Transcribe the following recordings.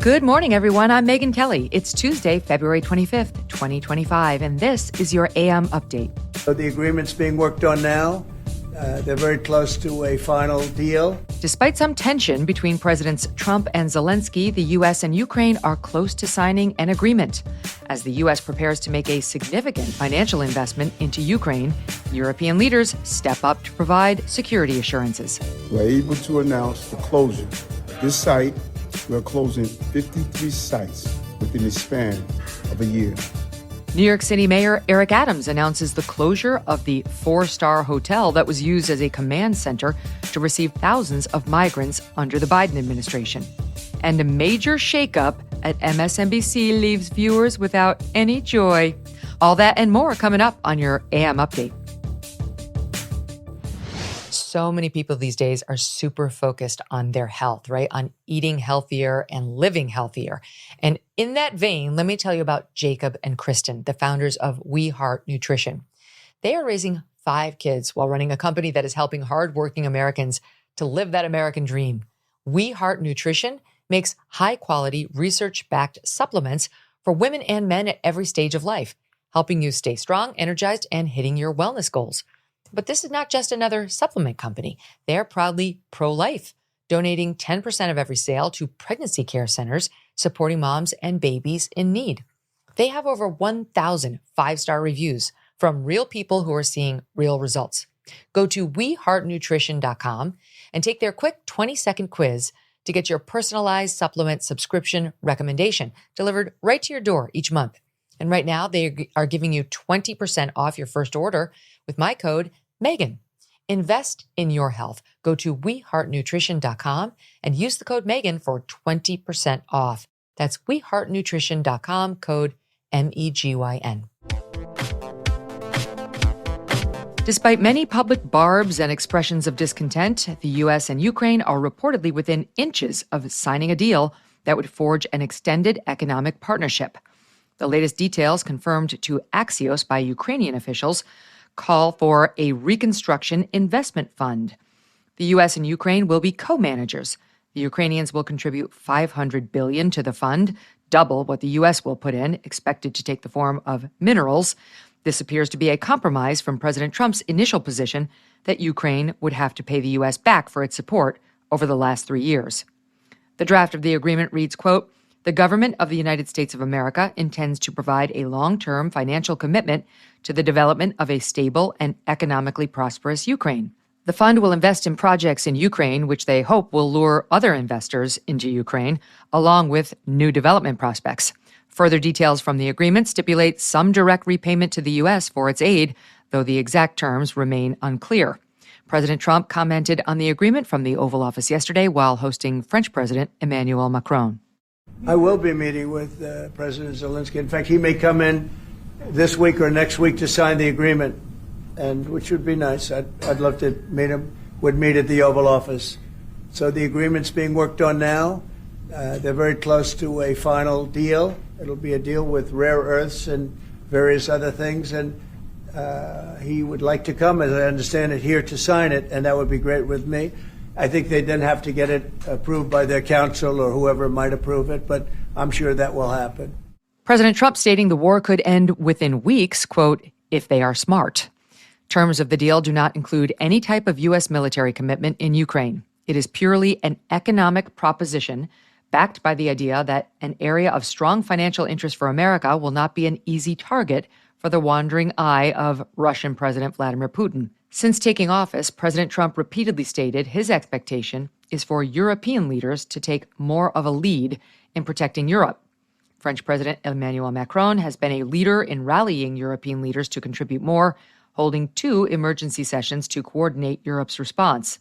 Good morning, everyone. I'm Megyn Kelly. It's Tuesday, February 25th, 2025, and this is your AM update. So the agreement's being worked on now. They're very close to a final deal. Despite some tension between Presidents Trump and Zelensky, the U.S. and Ukraine are close to signing an agreement. As the U.S. prepares to make a significant financial investment into Ukraine, European leaders step up to provide security assurances. We're able to announce the closure of this site. We're closing 53 sites within the span of a year. New York City Mayor Eric Adams announces the closure of the four-star hotel that was used as a command center to receive thousands of migrants under the Biden administration. And a major shakeup at MSNBC leaves viewers without any joy. All that and more coming up on your AM Update. So many people these days are super focused on their health, right? On eating healthier and living healthier. And in that vein, let me tell you about Jacob and Kristen, the founders of We Heart Nutrition. They are raising 5 kids while running a company that is helping hardworking Americans to live that American dream. We Heart Nutrition makes high-quality, research-backed supplements for women and men at every stage of life, helping you stay strong, energized, and hitting your wellness goals. But this is not just another supplement company. They are proudly pro-life, donating 10% of every sale to pregnancy care centers, supporting moms and babies in need. They have over 1,000 5-star reviews from real people who are seeing real results. Go to weheartnutrition.com and take their quick 20-second quiz to get your personalized supplement subscription recommendation delivered right to your door each month. And right now, they are giving you 20% off your first order with my code Megyn. Invest in your health. Go to weheartnutrition.com and use the code Megyn for 20% off. That's weheartnutrition.com, code MEGYN. Despite many public barbs and expressions of discontent, the U.S. and Ukraine are reportedly within inches of signing a deal that would forge an extended economic partnership. The latest details, confirmed to Axios by Ukrainian officials, call for a reconstruction investment fund. The U.S. and Ukraine will be co-managers. The Ukrainians will contribute $500 billion to the fund, double what the U.S. will put in, expected to take the form of minerals. This appears to be a compromise from President Trump's initial position that Ukraine would have to pay the U.S. back for its support over the last 3 years. The draft of the agreement reads, quote, "The government of the United States of America intends to provide a long-term financial commitment to the development of a stable and economically prosperous Ukraine. The fund will invest in projects in Ukraine, which they hope will lure other investors into Ukraine, along with new development prospects. Further details from the agreement stipulate some direct repayment to the U.S. for its aid, though the exact terms remain unclear." President Trump commented on the agreement from the Oval Office yesterday while hosting French President Emmanuel Macron. I will be meeting with President Zelensky. In fact, he may come in this week or next week to sign the agreement, and which would be nice. I'd love to meet him. Would meet at the Oval Office. So the agreement's being worked on now. They're very close to a final deal. It'll be a deal with rare earths and various other things, and he would like to come, as I understand it, here to sign it, and that would be great with me. I think they then have to get it approved by their council or whoever might approve it, but I'm sure that will happen. President Trump stating the war could end within weeks, quote, "if they are smart." Terms of the deal do not include any type of U.S. military commitment in Ukraine. It is purely an economic proposition backed by the idea that an area of strong financial interest for America will not be an easy target for the wandering eye of Russian President Vladimir Putin. Since taking office, President Trump repeatedly stated his expectation is for European leaders to take more of a lead in protecting Europe. French President Emmanuel Macron has been a leader in rallying European leaders to contribute more, holding 2 emergency sessions to coordinate Europe's response.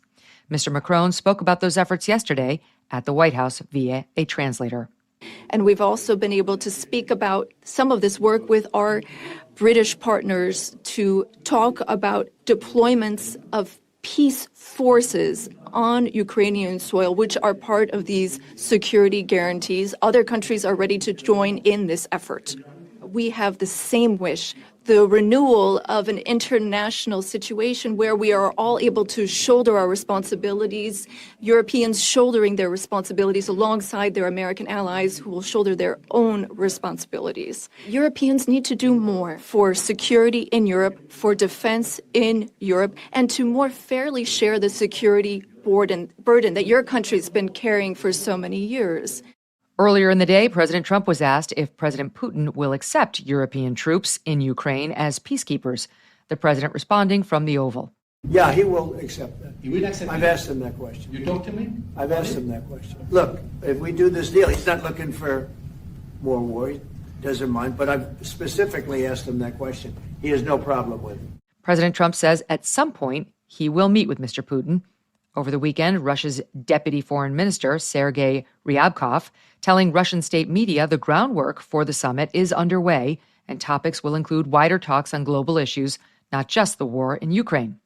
Mr. Macron spoke about those efforts yesterday at the White House via a translator. And we've also been able to speak about some of this work with our British partners to talk about deployments of peace forces on Ukrainian soil, which are part of these security guarantees. Other countries are ready to join in this effort. We have the same wish the renewal of an international situation where we are all able to shoulder our responsibilities, Europeans shouldering their responsibilities alongside their American allies who will shoulder their own responsibilities. Europeans need to do more for security in Europe, for defense in Europe, and to more fairly share the security burden that your country's been carrying for so many years. Earlier in the day, President Trump was asked if President Putin will accept European troops in Ukraine as peacekeepers. The president responding from the Oval. Yeah, he will accept that. He will accept I've it. asked him that question. You talked to me? I've asked him that question. Look, if we do this deal, he's not looking for more war. He doesn't mind. But I've specifically asked him that question. He has no problem with it. President Trump says at some point he will meet with Mr. Putin. Over the weekend, Russia's deputy foreign minister, Sergei Ryabkov, telling Russian state media the groundwork for the summit is underway and topics will include wider talks on global issues, not just the war in Ukraine.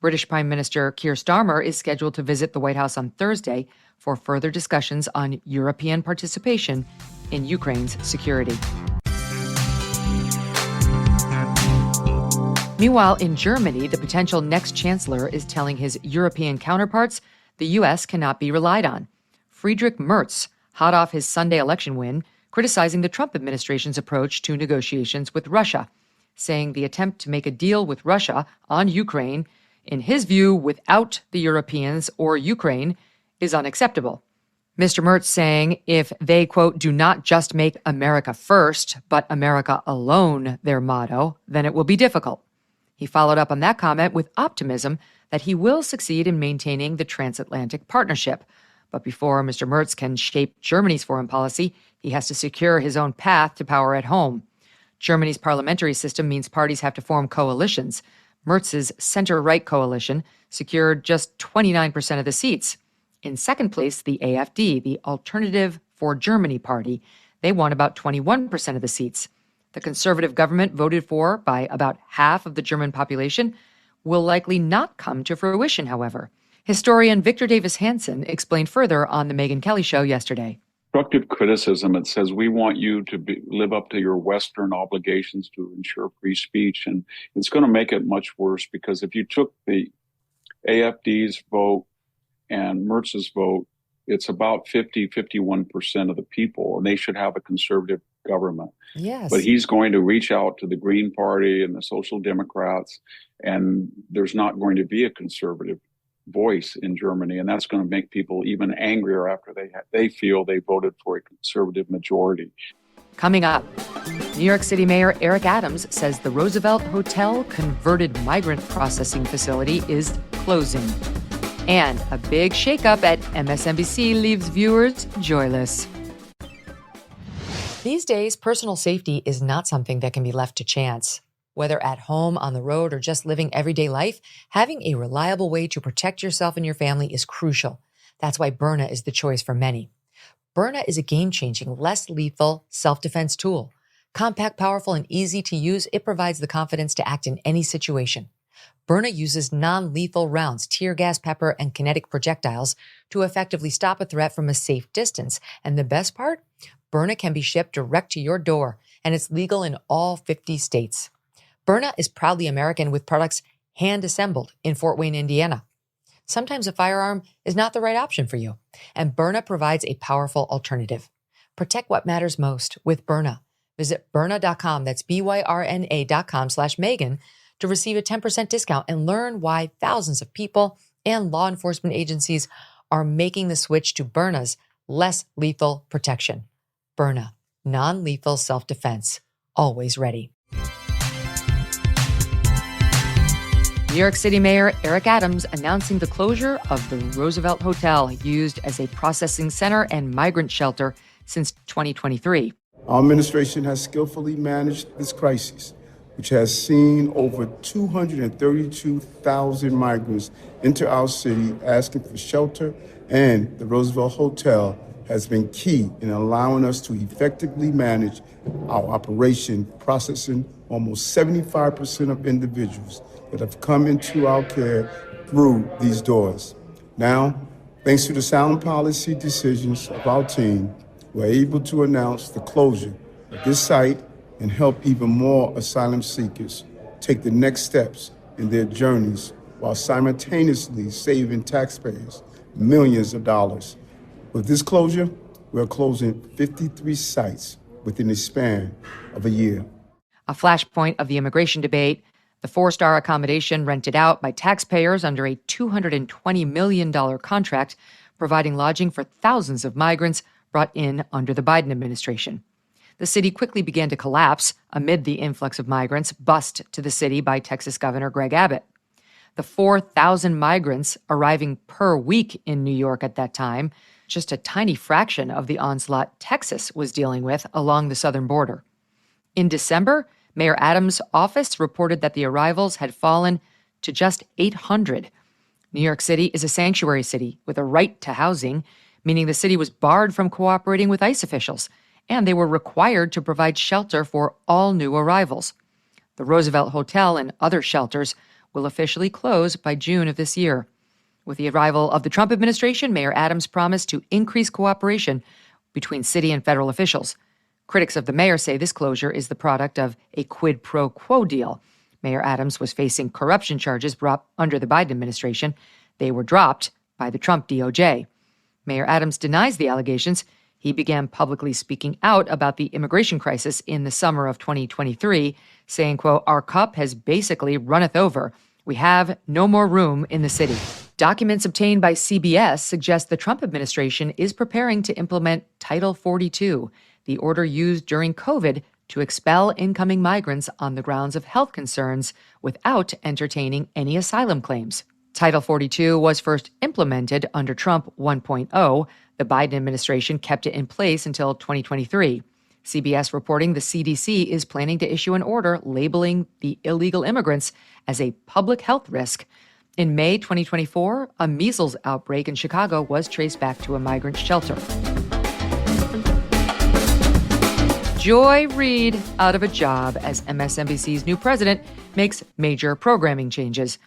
British Prime Minister Keir Starmer is scheduled to visit the White House on Thursday for further discussions on European participation in Ukraine's security. Meanwhile, in Germany, the potential next chancellor is telling his European counterparts the U.S. cannot be relied on. Friedrich Merz, hot off his Sunday election win, criticizing the Trump administration's approach to negotiations with Russia, saying the attempt to make a deal with Russia on Ukraine, in his view, without the Europeans or Ukraine, is unacceptable. Mr. Merz saying if they, quote, do not just make America first, but America alone their motto, then it will be difficult. He followed up on that comment with optimism that he will succeed in maintaining the transatlantic partnership. But before Mr. Merz can shape Germany's foreign policy, he has to secure his own path to power at home. Germany's parliamentary system means parties have to form coalitions. Merz's center-right coalition secured just 29% of the seats. In second place, the AfD, the Alternative for Germany party. They won about 21% of the seats. The conservative government, voted for by about half of the German population, will likely not come to fruition, however. Historian Victor Davis Hanson explained further on the Megyn Kelly Show yesterday. Constructive criticism, it says we want you to live up to your Western obligations to ensure free speech. And it's going to make it much worse because if you took the AfD's vote and Merz's vote, it's about 51% of the people, and they should have a conservative government. Yes. But he's going to reach out to the Green Party and the Social Democrats, and there's not going to be a conservative voice in Germany, and that's going to make people even angrier after they feel they voted for a conservative majority. Coming up, New York City Mayor Eric Adams says the Roosevelt Hotel converted migrant processing facility is closing. And a big shakeup at MSNBC leaves viewers joyless. These days, personal safety is not something that can be left to chance. Whether at home, on the road, or just living everyday life, having a reliable way to protect yourself and your family is crucial. That's why Byrna is the choice for many. Byrna is a game-changing, less lethal self-defense tool. Compact, powerful, and easy to use, it provides the confidence to act in any situation. Byrna uses non-lethal rounds, tear gas, pepper, and kinetic projectiles to effectively stop a threat from a safe distance. And the best part? Byrna can be shipped direct to your door, and it's legal in all 50 states. Byrna is proudly American with products hand-assembled in Fort Wayne, Indiana. Sometimes a firearm is not the right option for you, and Byrna provides a powerful alternative. Protect what matters most with Byrna. Visit Byrna.com, that's Byrna.com/Megyn, to receive a 10% discount and learn why thousands of people and law enforcement agencies are making the switch to Byrna's less lethal protection. Byrna, non-lethal self-defense, always ready. New York City Mayor Eric Adams announcing the closure of the Roosevelt Hotel, used as a processing center and migrant shelter since 2023. Our administration has skillfully managed this crisis, which has seen over 232,000 migrants enter our city asking for shelter, and the Roosevelt Hotel has been key in allowing us to effectively manage our operation, processing almost 75% of individuals that have come into our care through these doors. Now, thanks to the sound policy decisions of our team, we're able to announce the closure of this site and help even more asylum seekers take the next steps in their journeys while simultaneously saving taxpayers millions of dollars. With this closure, we're closing 53 sites within the span of a year. A flashpoint of the immigration debate, the 4-star accommodation rented out by taxpayers under a $220 million contract, providing lodging for thousands of migrants brought in under the Biden administration. The city quickly began to collapse amid the influx of migrants bussed to the city by Texas Governor Greg Abbott. The 4,000 migrants arriving per week in New York at that time, just a tiny fraction of the onslaught Texas was dealing with along the southern border. In December, Mayor Adams' office reported that the arrivals had fallen to just 800. New York City is a sanctuary city with a right to housing, meaning the city was barred from cooperating with ICE officials, and they were required to provide shelter for all new arrivals. The Roosevelt Hotel and other shelters will officially close by June of this year. With the arrival of the Trump administration, Mayor Adams promised to increase cooperation between city and federal officials. Critics of the mayor say this closure is the product of a quid pro quo deal. Mayor Adams was facing corruption charges brought under the Biden administration. They were dropped by the Trump DOJ. Mayor Adams denies the allegations. He began publicly speaking out about the immigration crisis in the summer of 2023, saying, quote, "Our cup has basically runneth over. We have no more room in the city." Documents obtained by CBS suggest the Trump administration is preparing to implement Title 42, the order used during COVID to expel incoming migrants on the grounds of health concerns without entertaining any asylum claims. Title 42 was first implemented under Trump 1.0. The Biden administration kept it in place until 2023. CBS reporting the CDC is planning to issue an order labeling the illegal immigrants as a public health risk. In May 2024, a measles outbreak in Chicago was traced back to a migrant shelter. Joy Reid out of a job as MSNBC's new president makes major programming changes.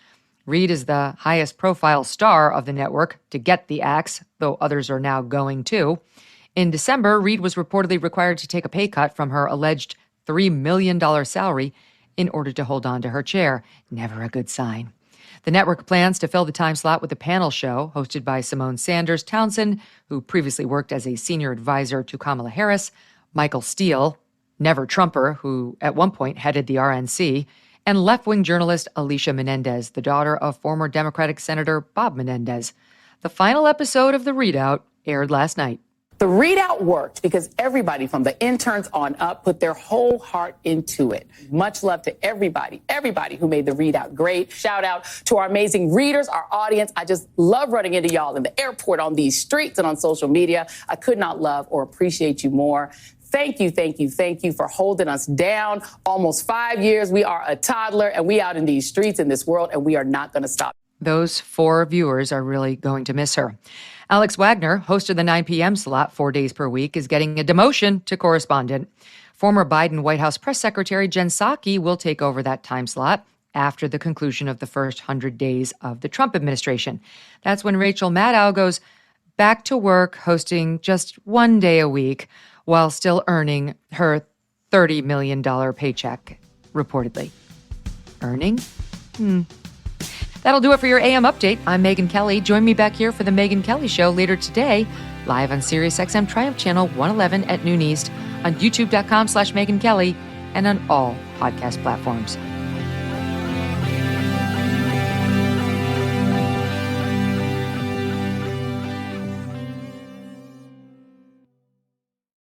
Reid is the highest profile star of the network to get the axe, though others are now going too. In December, Reid was reportedly required to take a pay cut from her alleged $3 million salary in order to hold on to her chair. Never a good sign. The network plans to fill the time slot with a panel show hosted by Simone Sanders Townsend, who previously worked as a senior advisor to Kamala Harris, Michael Steele, never Trumper, who at one point headed the RNC, and left-wing journalist Alicia Menendez, the daughter of former Democratic Senator Bob Menendez. The final episode of The Readout aired last night. The readout worked because everybody from the interns on up put their whole heart into it. Much love to everybody who made the readout great. Shout out to our amazing readers, our audience. I just love running into y'all in the airport, on these streets, and on social media. I could not love or appreciate you more. Thank you for holding us down. Almost 5 years. We are a toddler, and we out in these streets in this world, and we are not going to stop. Those 4 viewers are really going to miss her. Alex Wagner, host of the 9 p.m. slot 4 days per week, is getting a demotion to correspondent. Former Biden White House press secretary Jen Psaki will take over that time slot after the conclusion of the first 100 days of the Trump administration. That's when Rachel Maddow goes back to work, hosting just 1 day a week, while still earning her $30 million paycheck, reportedly. Earning? That'll do it for your AM update. I'm Megyn Kelly. Join me back here for the Megyn Kelly Show later today, live on SiriusXM Triumph Channel 111 at noon East, on youtube.com/Megyn Kelly, and on all podcast platforms.